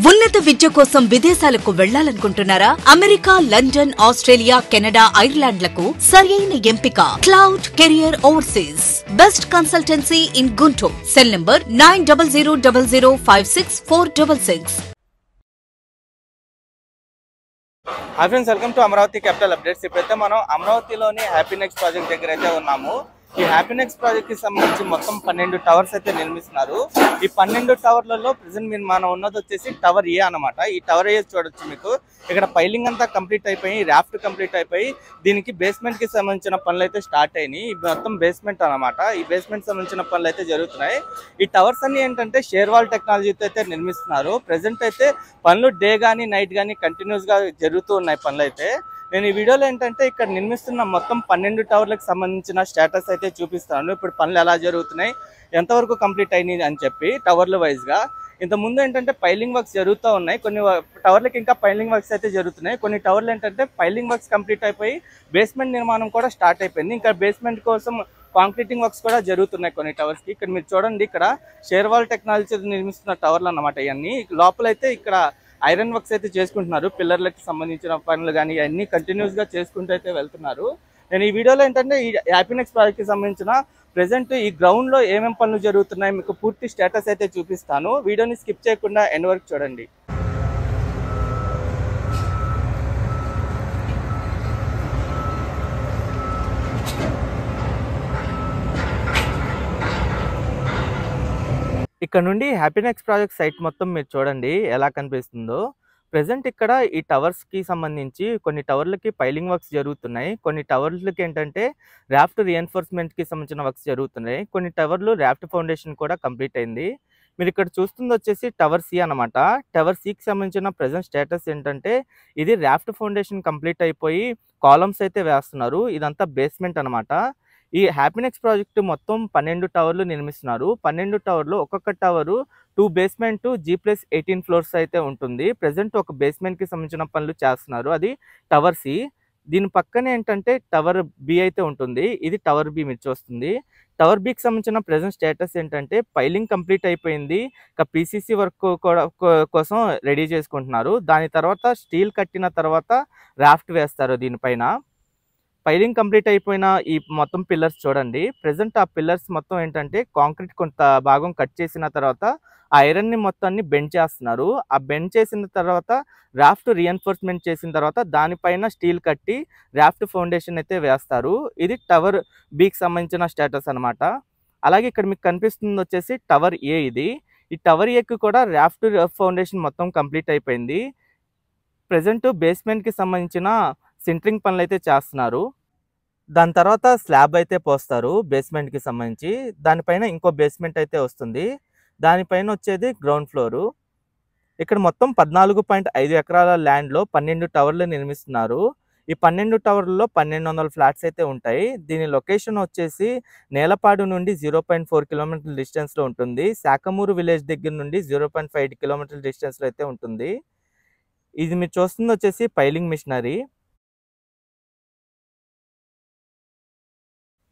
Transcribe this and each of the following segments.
ఉన్నత విద్య కోసం విదేశాలకు వెళ్లాలనుకుంటున్నారా? అమెరికా, లండన్, ఆస్ట్రేలియా, కెనడా, ఐర్లాండ్లకు సరైన ఎంపిక cloud career overseas. Best consultancy in Guntur. Cell number 9000056466. Hi friends, welcome to Amaravati capital updates. ఇప్పుడైతే మనం అమరావతిలోని హ్యాపీ నెక్స్ట్ ప్రాజెక్ట్ దగ్గర అయితే ఉన్నాము. ఈ హ్యాపీ నెక్స్ట్ ప్రాజెక్ట్ కి సంబంధించి మొత్తం 12 టవర్స్ అయితే నిర్మిస్తున్నారు. ఈ 12 టవర్లలో ప్రెసెంట్ మనం ఉన్నది వచ్చేసి టవర్ ఏ అనమాట. ఈ టవర్ ఏ చూడొచ్చు మీకు. ఇక్కడ పైలింగ్ అంతా కంప్లీట్ అయిపోయి, రాఫ్ట్ కంప్లీట్ అయిపోయి, దీనికి బేస్మెంట్ కి సంబంధించిన పనులు అయితే స్టార్ట్ అయినాయి. ఈ మొత్తం బేస్మెంట్ అనమాట. ఈ బేస్మెంట్ సంబంధించిన పనులు అయితే జరుగుతున్నాయి. ఈ టవర్స్ అన్ని ఏంటంటే షేర్ వాల్ టెక్నాలజీతో అయితే నిర్మిస్తున్నారు. ప్రెసెంట్ అయితే పనులు డే కానీ నైట్ కానీ కంటిన్యూస్ గా జరుగుతూ ఉన్నాయి పనులు అయితే. నేను ఈ వీడియోలో ఏంటంటే ఇక్కడ నిర్మిస్తున్న మొత్తం 12 టవర్లకు సంబంధించిన స్టేటస్ అయితే చూపిస్తాను. ఇప్పుడు పనులు ఎలా జరుగుతున్నాయి, ఎంతవరకు కంప్లీట్ అయినాయి అని చెప్పి టవర్ల వైజ్గా. ఇంతకుముందు ఏంటంటే పైలింగ్ వర్క్స్ జరుగుతూ ఉన్నాయి. కొన్ని టవర్లకి ఇంకా పైలింగ్ వర్క్స్ అయితే జరుగుతున్నాయి. కొన్ని టవర్లు ఏంటంటే పైలింగ్ వర్క్స్ కంప్లీట్ అయిపోయి బేస్మెంట్ నిర్మాణం కూడా స్టార్ట్ అయిపోయింది. ఇంకా బేస్మెంట్ కోసం కాంక్రీటింగ్ వర్క్స్ కూడా జరుగుతున్నాయి కొన్ని టవర్స్కి. ఇక్కడ మీరు చూడండి, ఇక్కడ షేర్ వాల్ టెక్నాలజీ నిర్మిస్తున్న టవర్లు అన్నమాట. ఇవన్నీ లోపలైతే ఇక్కడ ఐరన్ వర్క్స్ అయితే చేసుకుంటున్నారు. పిల్లర్లకు సంబంధించిన పనులు కానీ అన్నీ కంటిన్యూస్గా చేసుకుంటూ అయితే వెళ్తున్నారు. నేను ఈ వీడియోలో ఏంటంటే ఈ హ్యాపీ నెక్స్ట్ ప్రాజెక్ట్కి సంబంధించిన ప్రెసెంట్ ఈ గ్రౌండ్లో ఏమేమి పనులు జరుగుతున్నాయి మీకు పూర్తి స్టేటస్ అయితే చూపిస్తాను. వీడియోని స్కిప్ చేయకుండా ఎండ్ వరకు చూడండి. ఇక్కడ నుండి హ్యాపీ నెక్స్ట్ ప్రాజెక్ట్ సైట్ మొత్తం మీరు చూడండి ఎలా కనిపిస్తుందో. ప్రెసెంట్ ఇక్కడ ఈ టవర్స్కి సంబంధించి కొన్ని టవర్లకి పైలింగ్ వర్క్స్ జరుగుతున్నాయి. కొన్ని టవర్లకి ఏంటంటే రాఫ్ట్ రీఎన్ఫోర్స్మెంట్కి సంబంధించిన వర్క్స్ జరుగుతున్నాయి. కొన్ని టవర్లు రాఫ్ట్ ఫౌండేషన్ కూడా కంప్లీట్ అయింది. మీరు ఇక్కడ చూస్తుంది వచ్చేసి టవర్ సి అనమాట. టవర్ సికి సంబంధించిన ప్రెసెంట్ స్టేటస్ ఏంటంటే ఇది రాఫ్ట్ ఫౌండేషన్ కంప్లీట్ అయిపోయి కాలమ్స్ అయితే వేస్తున్నారు. ఇదంతా బేస్మెంట్ అనమాట. ఈ హ్యాపీ నెక్స్ట్ ప్రాజెక్ట్ మొత్తం 12 టవర్లు నిర్మిస్తున్నారు. 12 టవర్లు ఒక్కొక్క టవరు 2 బేస్మెంట్ G+18 ఫ్లోర్స్ అయితే ఉంటుంది. ప్రెసెంట్ ఒక బేస్మెంట్కి సంబంధించిన పనులు చేస్తున్నారు. అది టవర్ సి. దీని పక్కనే ఏంటంటే టవర్ బి అయితే ఉంటుంది. ఇది టవర్ బి మీరు చూస్తుంది. టవర్ బికి సంబంధించిన ప్రెసెంట్ స్టేటస్ ఏంటంటే పైలింగ్ కంప్లీట్ అయిపోయింది. ఇక పీసీసీ వర్క్ కూడా కోసం రెడీ చేసుకుంటున్నారు. దాని తర్వాత స్టీల్ కట్టిన తర్వాత రాఫ్ట్ వేస్తారు దీనిపైన. పైలింగ్ కంప్లీట్ అయిపోయిన ఈ మొత్తం పిల్లర్స్ చూడండి. ప్రెసెంట్ ఆ పిల్లర్స్ మొత్తం ఏంటంటే కాంక్రీట్ కొంత భాగం కట్ చేసిన తర్వాత ఆ ఐరన్ని మొత్తాన్ని బెండ్ చేస్తున్నారు. ఆ బెండ్ చేసిన తర్వాత రాఫ్ట్ రీఎన్ఫోర్స్మెంట్ చేసిన తర్వాత దానిపైన స్టీల్ కట్టి రాఫ్ట్ ఫౌండేషన్ అయితే వేస్తారు. ఇది టవర్ బికి సంబంధించిన స్టేటస్ అనమాట. అలాగే ఇక్కడ మీకు కనిపిస్తుంది వచ్చేసి టవర్ ఏ. ఇది ఈ టవర్ ఏకి కూడా రాఫ్ట్ ఫౌండేషన్ మొత్తం కంప్లీట్ అయిపోయింది. ప్రెసెంట్ బేస్మెంట్కి సంబంధించిన సెంట్రింగ్ పనులు అయితే చేస్తున్నారు. దాని తర్వాత స్లాబ్ అయితే పోస్తారు బేస్మెంట్కి సంబంధించి. దానిపైన ఇంకో బేస్మెంట్ అయితే వస్తుంది. దానిపైన వచ్చేది గ్రౌండ్ ఫ్లోరు. ఇక్కడ మొత్తం 14.5 ఎకరాల ల్యాండ్లో 12 టవర్లు నిర్మిస్తున్నారు. ఈ 12 టవర్లలో 1200 ఫ్లాట్స్ అయితే ఉంటాయి. దీని లొకేషన్ వచ్చేసి నేలపాడు నుండి 0.4 కిలోమీటర్ల డిస్టెన్స్లో ఉంటుంది. శాఖమూరు విలేజ్ దగ్గర నుండి 0.5 కిలోమీటర్ల డిస్టెన్స్లో అయితే ఉంటుంది. ఇది మీరు చూస్తుంది వచ్చేసి పైలింగ్ మిషనరీ.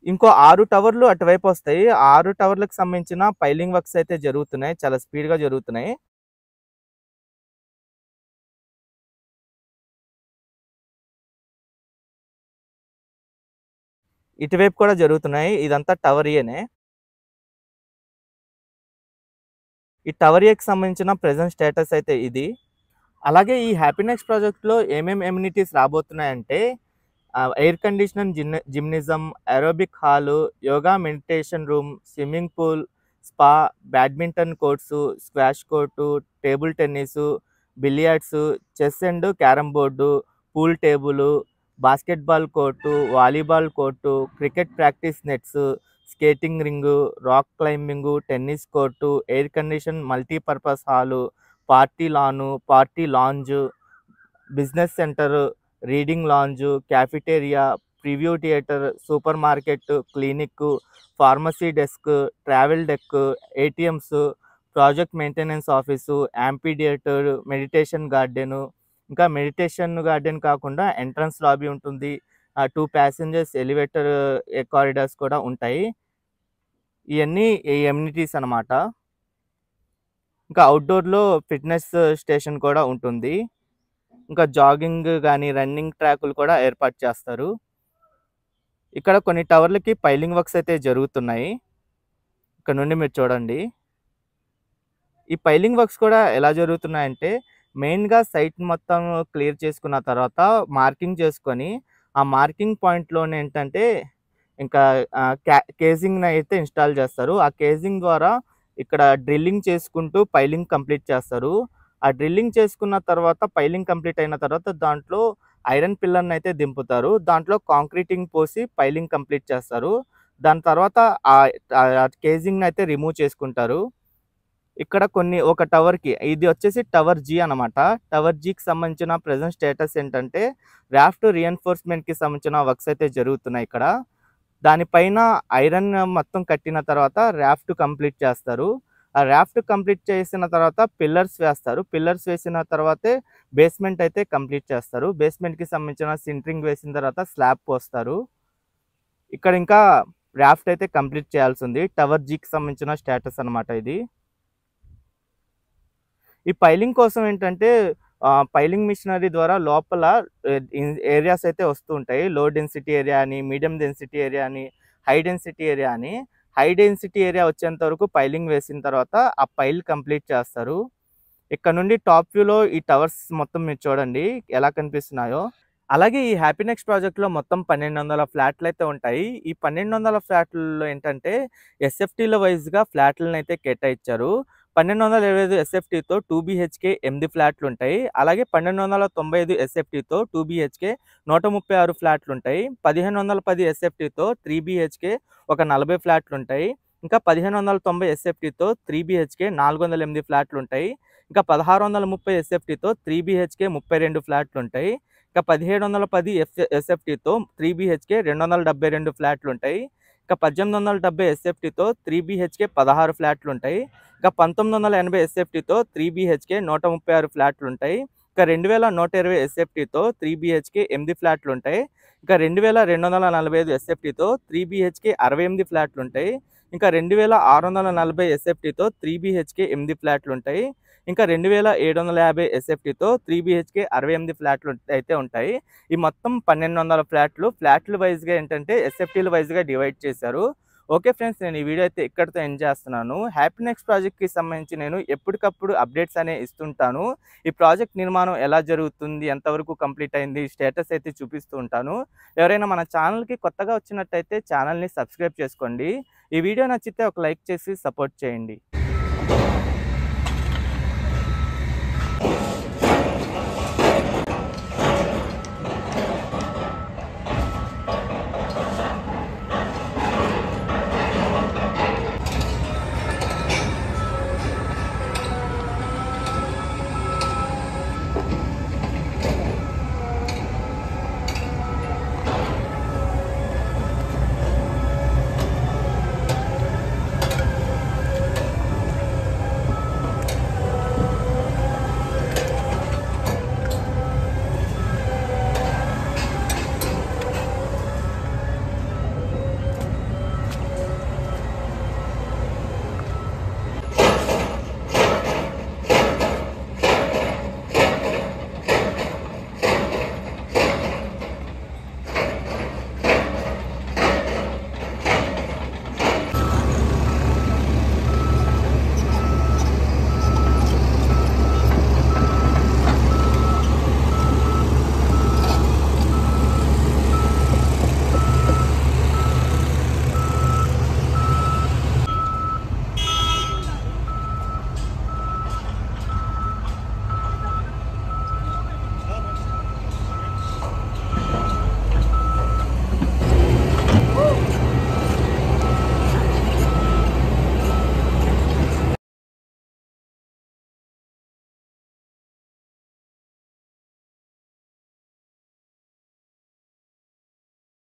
ఇంకో 6 టవర్లు అటువైపు వస్తాయి. 6 టవర్లకు సంబంధించిన పైలింగ్ వర్క్స్ అయితే జరుగుతున్నాయి. చాలా స్పీడ్గా జరుగుతున్నాయి. ఇటువైపు కూడా జరుగుతున్నాయి. ఇదంతా టవర్ ఏనే. ఈ టవర్ ఏకి సంబంధించిన ప్రెసెంట్ స్టేటస్ అయితే ఇది. అలాగే ఈ హ్యాపీ నెక్స్ట్ ప్రాజెక్ట్లో ఏమేమి ఎమ్యూనిటీస్ రాబోతున్నాయంటే air conditioner gymnasium, aerobic hall, yoga meditation room, swimming pool, spa, badminton courts, squash court, table tennis, billiards, chess and carrom board, pool table, basketball court, volleyball court, cricket practice nets, skating ring, rock climbing, tennis court, air condition multipurpose hall, party lawn, party lounge, business centre, reading lounge, cafeteria, preview theatre, supermarket, clinic, pharmacy desk, travel desk, ATMs, project maintenance office, యాంపీ theatre, meditation garden. ఇంకా meditation garden కాకుండా entrance lobby ఉంటుంది. 2 passengers elevator corridors కూడా ఉంటాయి. ఇవన్నీ amenities అన్నమాట. ఇంకా అవుట్‌డోర్‌లో fitness station కూడా ఉంటుంది. ఇంకా జాగింగ్ గాని, రన్నింగ్ ట్రాకులు కూడా ఏర్పాటు చేస్తారు. ఇక్కడ కొన్ని టవర్‌లకి పైలింగ్ వర్క్స్ అయితే జరుగుతున్నాయి. ఇక్కడ నుండి మీరు చూడండి. ఈ పైలింగ్ వర్క్స్ కూడా ఎలా జరుగుతున్నాయంటే, మెయిన్‌గా సైట్ మొత్తం క్లియర్ చేసుకున్న తర్వాత మార్కింగ్ చేసుకొని, ఆ మార్కింగ్ పాయింట్‌లోనేంటంటే ఇంకా కేజింగ్‌నయితే ఇన్‌స్టాల్ చేస్తారు. ఆ కేజింగ్ ద్వారా ఇక్కడ డ్రిల్లింగ్ చేసుకుంటూ పైలింగ్ కంప్లీట్ చేస్తారు. ఆ డ్రిల్లింగ్ చేసుకున్న తర్వాత పైలింగ్ కంప్లీట్ అయిన తర్వాత దాంట్లో ఐరన్ పిల్లర్‌నయితే దింపుతారు. దాంట్లో కాంక్రీటింగ్ పోసి పైలింగ్ కంప్లీట్ చేస్తారు. దాని తర్వాత కేజింగ్‌నయితే రిమూవ్ చేసుకుంటారు. ఇక్కడ ఒక టవర్‌కి ఇది వచ్చేసి టవర్ జీ అనమాట. టవర్ జీకి సంబంధించిన ప్రెజెంట్ స్టేటస్ ఏంటంటే, రాఫ్ట్ రీఎన్ఫోర్స్‌మెంట్‌కి సంబంధించిన వర్క్స్ అయితే జరుగుతున్నాయి ఇక్కడ. దానిపైన ఐరన్ మొత్తం కట్టిన తర్వాత రాఫ్ట్ కంప్లీట్ చేస్తారు. ఆ రాఫ్ట్ కంప్లీట్ చేసిన తర్వాత పిల్లర్స్ వేస్తారు. పిల్లర్స్ వేసిన తర్వాతే బేస్‌మెంట్ అయితే కంప్లీట్ చేస్తారు. బేస్‌మెంట్‌కి సంబంధించిన సింటరింగ్ వేసిన తర్వాత స్లాబ్ పోస్తారు. ఇక్కడ ఇంకా రాఫ్ట్ అయితే కంప్లీట్ చేయాల్సింది. టవర్ జీకి సంబంధించిన స్టేటస్ అనమాట ఇది. ఈ పైలింగ్ కోసం ఏంటంటే పైలింగ్ మిషనరీ ద్వారా లోపల ఏరియాస్ అయితే వస్తూ ఉంటాయి. లో డెన్సిటీ ఏరియా అని, మీడియం డెన్సిటీ ఏరియా అని, హై డెన్సిటీ ఏరియా అని. హై డెన్సిటీ ఏరియా వచ్చేంత వరకు పైలింగ్ వేసిన తర్వాత ఆ పైల్ కంప్లీట్ చేస్తారు. ఇక్కడ నుండి టాప్ వ్యూలో ఈ టవర్స్ మొత్తం మీరు చూడండి ఎలా కనిపిస్తున్నాయో. అలాగే ఈ హ్యాపీ నెక్స్ట్ ప్రాజెక్ట్‌లో మొత్తం 1200 ఫ్లాట్‌లయితే ఉంటాయి. ఈ 1200 ఫ్లాట్‌లలో ఏంటంటే ఎస్ఎఫ్టీల వైస్‌గా ఫ్లాట్‌లనైతే కేటాయించారు. 1225 ఎస్ఎఫ్టీతో 2 బీహెచ్‌కే 8 ఫ్లాట్‌లుంటాయి. అలాగే 1295 ఎస్ఎఫ్టీతో 2 బీహెచ్‌కే 136 ఫ్లాట్‌లుంటాయి. 1510 ఎస్ఎఫ్టీతో 3 బీహెచ్‌కే ఒక 40 ఫ్లాట్‌లుంటాయి. ఇంకా 1590 ఎస్ఎఫ్టీతో 3 బీహెచ్‌కే 408 ఫ్లాట్‌లుంటాయి. ఇంకా 1630 ఎస్ఎఫ్టీతో 3 బీహెచ్‌కే 32 ఫ్లాట్‌లుంటాయి. ఇంకా 1710 ఎస్ఎఫ్టీతో 3 బీహెచ్‌కే 272 ఫ్లాట్‌లుంటాయి. ఇంకా 1870 ఎస్ఎఫ్టీతో 3 బీహెచ్‌కే 16 ఫ్లాట్‌లుంటాయి. ఇంకా 1980 ఎస్ఎఫ్టీతో 3 బీహెచ్‌కే 136 ఫ్లాట్‌లుంటాయి. ఇంకా 2120 ఎస్ఎఫ్టీతో 3 బీహెచ్‌కే 8 ఫ్లాట్‌లుంటాయి. ఇంకా 2245 ఎస్ఎఫ్టీతో 3 బీహెచ్‌కే 68 ఫ్లాట్‌లుంటాయి. ఇంకా 2640 ఎస్ఎఫ్టీతో 3 బీహెచ్‌కే 8 ఫ్లాట్‌లుంటాయి. ఇంకా 2750 ఎస్ఎఫ్టీతో 3 బీహెచ్‌కే 68 ఫ్లాట్‌లు అయితే ఉంటాయి. ఈ మొత్తం 1200 ఫ్లాట్‌లు వైస్‌గా ఏంటంటే ఎస్ఎఫ్టీల వైస్‌గా డివైడ్ చేశారు. ఓకే ఫ్రెండ్స్, నేను ఈ వీడియో అయితే ఇక్కడితో ఎండ్ చేస్తున్నాను. హ్యాపీ నెక్స్ట్ ప్రాజెక్ట్‌కి సంబంధించి నేను ఎప్పటికప్పుడు అప్డేట్స్ అనేవి ఇస్తుంటాను. ఈ ప్రాజెక్ట్ నిర్మాణం ఎలా జరుగుతుంది, ఎంతవరకు కంప్లీట్ అయింది, స్టేటస్ అయితే చూపిస్తూ ఉంటాను. ఎవరైనా మన ఛానల్‌కి కొత్తగా వచ్చినట్టయితే ఛానల్‌ని సబ్స్క్రైబ్ చేసుకోండి. ఈ వీడియో నచ్చితే ఒక లైక్ చేసి సపోర్ట్ చేయండి.